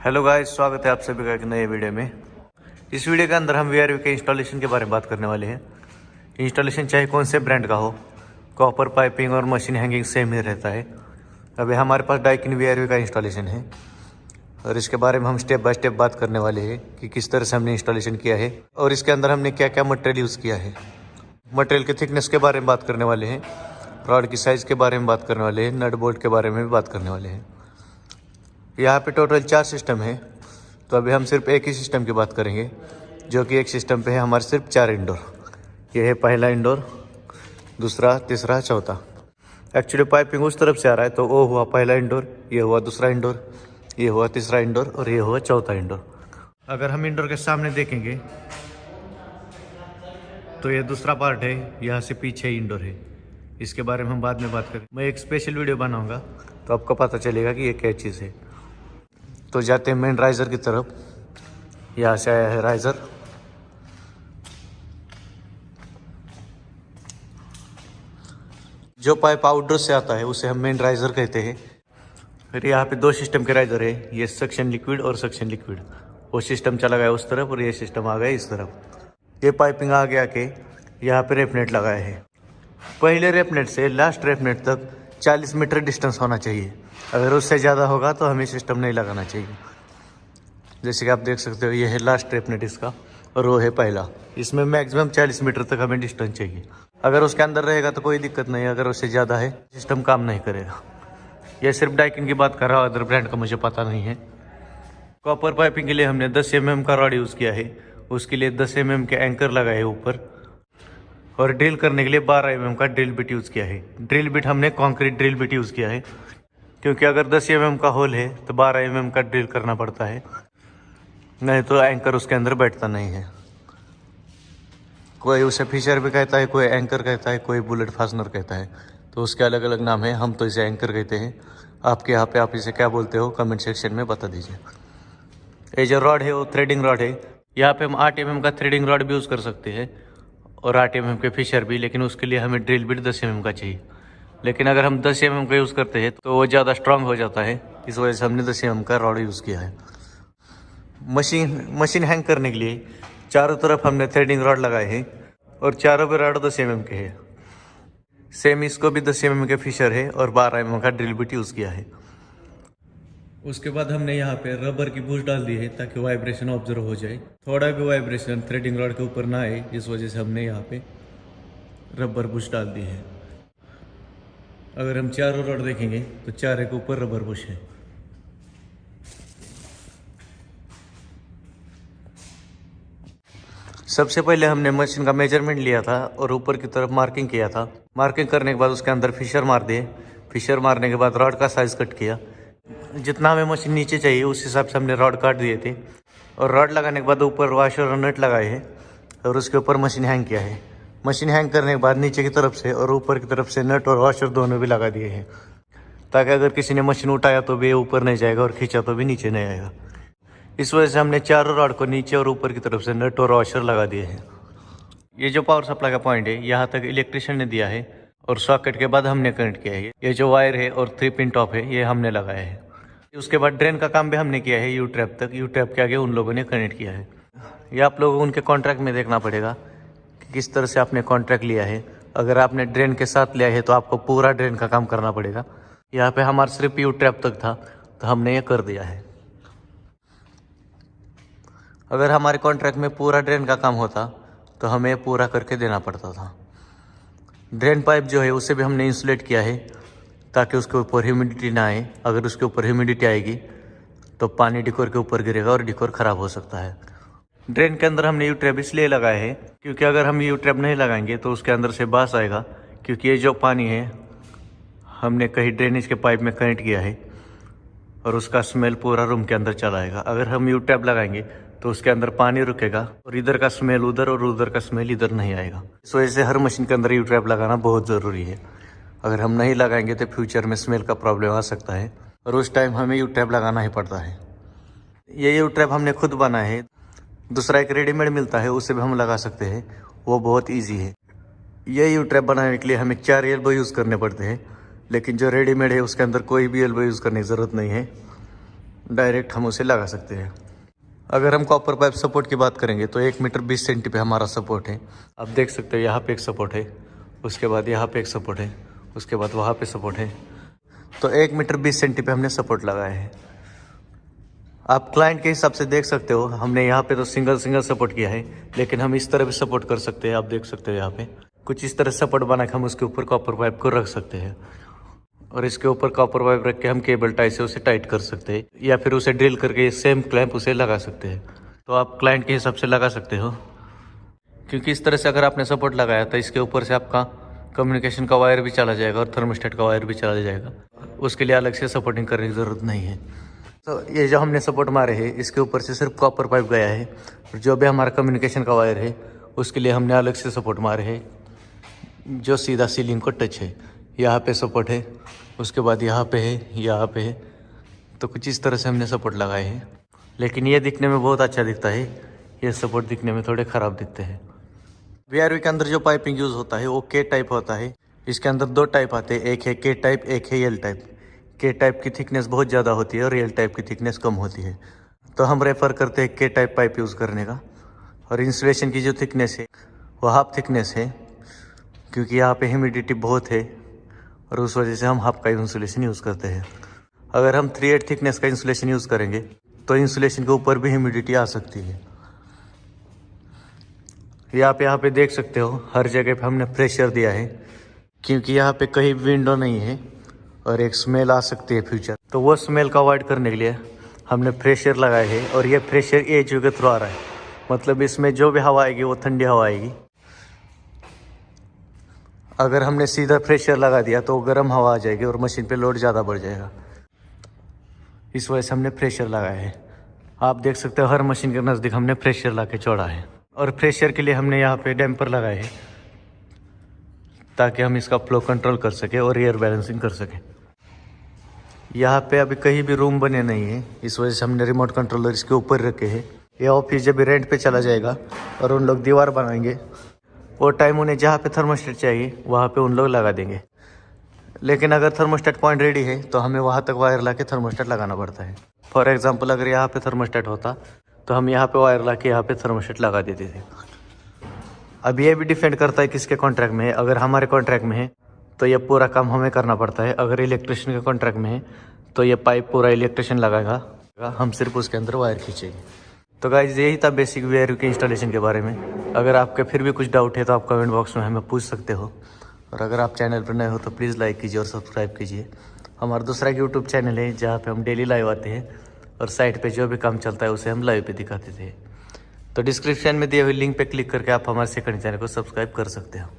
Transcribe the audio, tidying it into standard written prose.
Hello guys, स्वागत है आप सभी का एक नए वीडियो में। इस वीडियो के अंदर हम वीआरवी के इंस्टॉलेशन के बारे में बात करने वाले हैं। इंस्टॉलेशन चाहे कौन से ब्रांड का हो, कॉपर पाइपिंग और मशीन हैंगिंग सेम ही रहता है। अभी हमारे पास डाइकिन वीआरवी का इंस्टॉलेशन है और इसके बारे में हम स्टेप बाय स्टेप बात करने वाले हैं कि किस तरह से हमने इंस्टॉलेशन किया है और इसके अंदर हमने क्या क्या मटेरियल यूज़ किया है। मटेरियल के थिकनेस के बारे में बात करने वाले हैं, रॉड की साइज़ के बारे में बात करने वाले हैं, नट बोल्ट के बारे में भी बात करने वाले हैं। यहाँ पे टोटल 4 सिस्टम है, तो अभी हम सिर्फ एक ही सिस्टम की बात करेंगे, जो कि एक सिस्टम पे है हमारे सिर्फ 4 इंडोर। ये है पहला इंडोर, दूसरा, तीसरा, चौथा। एक्चुअली पाइपिंग उस तरफ से आ रहा है, तो वो हुआ पहला इंडोर, ये हुआ दूसरा इंडोर, ये हुआ तीसरा इंडोर और ये हुआ चौथा इंडोर। अगर हम इंडोर के सामने देखेंगे तो ये दूसरा पार्ट है, यहाँ से पीछे इंडोर है। इसके बारे में हम बाद में बात करें। मैं एक स्पेशल वीडियो बनाऊँगा तो आपको पता चलेगा कि ये क्या चीज़ है। तो जाते हैं मेन राइज़र की तरफ। यहाँ से आया है राइज़र। जो पाइप आउटडोर से आता है उसे हम मेन राइज़र कहते हैं। फिर यहाँ पे 2 सिस्टम के राइज़र है, ये सक्शन लिक्विड और सक्शन लिक्विड। वो सिस्टम चला गया उस तरफ और ये सिस्टम आ गया इस तरफ। ये पाइपिंग आ गया के यहाँ पे रेपनेट लगाया है। पहले रेपनेट से लास्ट रेपनेट तक 40 मीटर डिस्टेंस होना चाहिए। अगर उससे ज़्यादा होगा तो हमें सिस्टम नहीं लगाना चाहिए। जैसे कि आप देख सकते हो, ये है लास्ट रेपनेट इसका और वो है पहला। इसमें मैक्सिमम 40 मीटर तक हमें डिस्टेंस चाहिए। अगर उसके अंदर रहेगा तो कोई दिक्कत नहीं है, अगर उससे ज़्यादा है सिस्टम काम नहीं करेगा। ये सिर्फ डाइकिन की बात कर रहा हूँ, अदर ब्रांड का मुझे पता नहीं है। कॉपर पाइपिंग के लिए हमने 10 mm का रॉड यूज़ किया है, उसके लिए 10 mm के एंकर लगाए हैं ऊपर, और ड्रिल करने के लिए 12 mm का ड्रिल बिट यूज़ किया है। ड्रिल बिट हमने कॉन्क्रीट ड्रिल बिट यूज़ किया है, क्योंकि अगर 10 mm का होल है तो 12 mm का ड्रिल करना पड़ता है, नहीं तो एंकर उसके अंदर बैठता नहीं है। कोई उसे फिशर भी कहता है, कोई एंकर कहता है, कोई बुलेट फास्टनर कहता है, तो उसके अलग अलग नाम है। हम तो इसे एंकर कहते हैं। आपके यहाँ पे आप इसे क्या बोलते हो कमेंट सेक्शन में बता दीजिए। ये जो रॉड है वो थ्रेडिंग रॉड है। यहाँ पे हम 8 mm का थ्रेडिंग रॉड भी यूज़ कर सकते हैं और 8 mm के फिशर भी, लेकिन उसके लिए हमें ड्रिल बिट 10 mm का चाहिए। लेकिन अगर हम 10 mm का यूज़ करते हैं तो वो ज़्यादा स्ट्रांग हो जाता है, इस वजह से हमने 10 mm का रॉड यूज़ किया है। मशीन हैंग करने के लिए चारों तरफ हमने थ्रेडिंग रॉड लगाए हैं और चारों पे रॉड 10 mm के हैं। सेम इसको भी 10 mm के फिशर है और 12 mm का ड्रिल बिट यूज़ किया है। उसके बाद हमने यहाँ पे रबर की बूस्ट डाल दी है ताकि वाइब्रेशन ऑब्जर्व हो जाए। थोड़ा भी वाइब्रेशन थ्रेडिंग रॉड के ऊपर ना आए, इस वजह से हमने यहाँ पे रबर बुश डाल दी है। अगर हम चारों रॉड देखेंगे तो चारों के ऊपर रबर बुश है। सबसे पहले हमने मशीन का मेजरमेंट लिया था और ऊपर की तरफ मार्किंग किया था। मार्किंग करने के बाद उसके अंदर फिशर मार दिए। फिशर मारने के बाद रॉड का साइज़ कट किया। जितना हमें मशीन नीचे चाहिए उस हिसाब से हमने रॉड काट दिए थे और रॉड लगाने के बाद ऊपर वाशर और नट लगाए हैं और उसके ऊपर मशीन हैंग किया है। मशीन हैंग करने के बाद नीचे की तरफ से और ऊपर की तरफ से नट और वाशर दोनों भी लगा दिए हैं, ताकि अगर किसी ने मशीन उठाया तो भी ऊपर नहीं जाएगा और खींचा तो भी नीचे नहीं आएगा। इस वजह से हमने चारों रॉड को नीचे और ऊपर की तरफ से नट और वाशर लगा दिए हैं। ये जो पावर सप्लाई का पॉइंट है यहाँ तक इलेक्ट्रिशियन ने दिया है और सॉकेट के बाद हमने कनेक्ट किया है। ये जो वायर है और 3 पिन टॉप है ये हमने लगाया है। उसके बाद ड्रेन का काम भी हमने किया है यू ट्रैप तक। यू ट्रैप के आगे उन लोगों ने कनेक्ट किया है। ये आप लोगों को उनके कॉन्ट्रैक्ट में देखना पड़ेगा कि किस तरह से आपने कॉन्ट्रैक्ट लिया है। अगर आपने ड्रेन के साथ लिया है तो आपको पूरा ड्रेन का काम करना पड़ेगा। यहाँ पे हमारा सिर्फ यू ट्रैप तक था तो हमने ये कर दिया है। अगर हमारे कॉन्ट्रैक्ट में पूरा ड्रेन का काम होता तो हमें पूरा करके देना पड़ता था। ड्रेन पाइप जो है उसे भी हमने इंसुलेट किया है ताकि उसके ऊपर ह्यूमिडिटी ना आए। अगर उसके ऊपर ह्यूमिडिटी आएगी तो पानी डिकोर के ऊपर गिरेगा और डिकोर ख़राब हो सकता है। ड्रेन के अंदर हमने यू ट्रैप इसलिए लगाया है क्योंकि अगर हम यू ट्रैप नहीं लगाएंगे तो उसके अंदर से बास आएगा, क्योंकि ये जो पानी है हमने कहीं ड्रेनेज के पाइप में कनेक्ट किया है और उसका स्मेल पूरा रूम के अंदर चला आएगा। अगर हम यू ट्रैप लगाएंगे तो उसके अंदर पानी रुकेगा और इधर का स्मेल उधर और उधर का स्मेल इधर नहीं आएगा। इस वजह से हर मशीन के अंदर यू ट्रैप लगाना बहुत ज़रूरी है। अगर हम नहीं लगाएंगे तो फ्यूचर में स्मेल का प्रॉब्लम आ सकता है और उस टाइम हमें यू ट्रैप लगाना ही पड़ता है। ये यू ट्रैप हमने खुद बनाया है। दूसरा एक रेडीमेड मिलता है, उसे भी हम लगा सकते हैं, वो बहुत ईजी है। ये यू ट्रैप बनाने के लिए हमें 4 एल्बो यूज़ करने पड़ते हैं, लेकिन जो रेडीमेड है उसके अंदर कोई भी एल्बो यूज़ करने की ज़रूरत नहीं है। डायरेक्ट हम उसे लगा सकते हैं। अगर हम कॉपर पाइप सपोर्ट की बात करेंगे तो 1 मीटर 20 सेंटी पे हमारा सपोर्ट है। आप देख सकते हो यहाँ पे एक सपोर्ट है, उसके बाद यहाँ पे एक सपोर्ट है, उसके बाद वहाँ पे सपोर्ट है। तो 1 मीटर 20 सेंटी पे हमने सपोर्ट लगाए हैं। आप क्लाइंट के हिसाब से देख सकते हो, हमने यहाँ पे तो सिंगल सपोर्ट किया है, लेकिन हम इस तरह भी सपोर्ट कर सकते हैं। आप देख सकते हो यहाँ पे कुछ इस तरह सपोर्ट बना के हम उसके ऊपर कॉपर पाइप को रख सकते हैं और इसके ऊपर कॉपर पाइप रख के हम केबल टाई से उसे टाइट कर सकते हैं या फिर उसे ड्रिल करके सेम क्लैंप उसे लगा सकते हैं। तो आप क्लाइंट के हिसाब से लगा सकते हो, क्योंकि इस तरह से अगर आपने सपोर्ट लगाया तो इसके ऊपर से आपका कम्युनिकेशन का वायर भी चला जाएगा और थर्मोस्टेट का वायर भी चला जाएगा। उसके लिए अलग से सपोर्टिंग करने की ज़रूरत नहीं है। तो ये जो हमने सपोर्ट मारे हैं इसके ऊपर से सिर्फ कॉपर पाइप गया है और जो भी हमारा कम्युनिकेशन का वायर है उसके लिए हमने अलग से सपोर्ट मारे हैं जो सीधा सीलिंग को टच है। यहाँ पे सपोर्ट है, उसके बाद यहाँ पे है, यहाँ पे है। तो कुछ इस तरह से हमने सपोर्ट लगाए हैं, लेकिन ये दिखने में बहुत अच्छा दिखता है, ये सपोर्ट दिखने में थोड़े ख़राब दिखते हैं। वीआरवी के अंदर जो पाइपिंग यूज़ होता है वो के टाइप होता है। इसके अंदर 2 टाइप आते हैं, एक है के टाइप, एक है एल टाइप। के टाइप की थिकनेस बहुत ज़्यादा होती है और एल टाइप की थिकनेस कम होती है, तो हम रेफ़र करते हैं के टाइप पाइप यूज़ करने का। और इंसुलेशन की जो थिकनेस है वो हाफ थिकनेस है, क्योंकि यहाँ पे ह्यूमिडिटी बहुत है और उस वजह से हम हाफ का इंसुलेशन यूज़ करते हैं। अगर हम 3/8 थिकनेस का इंसुलेशन यूज़ करेंगे तो इंसुलेशन के ऊपर भी ह्यूमिडिटी आ सकती है। यहाँ पे देख सकते हो हर जगह पे हमने प्रेशर दिया है, क्योंकि यहाँ पे कहीं विंडो नहीं है और एक स्मेल आ सकती है फ्यूचर, तो वो स्मेल का अवॉइड करने के लिए हमने प्रेशर लगाए है। और ये प्रेशर एच के थ्रू आ रहा है, मतलब इसमें जो भी हवा आएगी वो ठंडी हवा आएगी। अगर हमने सीधा प्रेशर लगा दिया तो गर्म हवा आ जाएगी और मशीन पे लोड ज़्यादा बढ़ जाएगा। इस वजह से हमने प्रेशर लगाया है। आप देख सकते हो हर मशीन के नज़दीक हमने प्रेशर ला के छोड़ा है। और प्रेशर के लिए हमने यहाँ पे डैम्पर लगाए हैं ताकि हम इसका फ्लो कंट्रोल कर सके और एयर बैलेंसिंग कर सके। यहाँ पे अभी कहीं भी रूम बने नहीं है, इस वजह से हमने रिमोट कंट्रोलर इसके ऊपर रखे हैं। ये ऑफिस जब भी रेंट पे चला जाएगा और उन लोग दीवार बनाएंगे, वो टाइम उन्हें जहाँ पे थर्मोस्टेट चाहिए वहाँ पे उन लोग लगा देंगे। लेकिन अगर थर्मोस्टेट पॉइंट रेडी है तो हमें वहाँ तक वायर ला के थर्मोस्टेट लगाना पड़ता है। फॉर एग्जांपल अगर यहाँ पे थर्मोस्टेट होता तो हम यहाँ पे वायर ला के यहाँ पे थर्मोस्टेट लगा देते थे। अब ये भी डिपेंड करता है किसके कॉन्ट्रैक्ट में है। अगर हमारे कॉन्ट्रैक्ट में है तो ये पूरा काम हमें करना पड़ता है। अगर इलेक्ट्रिशियन के कॉन्ट्रैक्ट में है तो ये पाइप पूरा इलेक्ट्रिशियन लगाएगा, हम सिर्फ उसके अंदर वायर खींचेंगे। तो गाइस यही था बेसिक वीआरयू के इंस्टॉलेशन के बारे में। अगर आपके फिर भी कुछ डाउट है तो आप कमेंट बॉक्स में हमें पूछ सकते हो। और अगर आप चैनल पर नए हो तो प्लीज़ लाइक कीजिए और सब्सक्राइब कीजिए। हमारा दूसरा यूट्यूब चैनल है जहाँ पे हम डेली लाइव आते हैं और साइट पे जो भी काम चलता है उसे हम लाइव पे दिखाते थे। तो डिस्क्रिप्शन में दिए हुए लिंक पे क्लिक करके आप हमारे सेकंड चैनल को सब्सक्राइब कर सकते हो।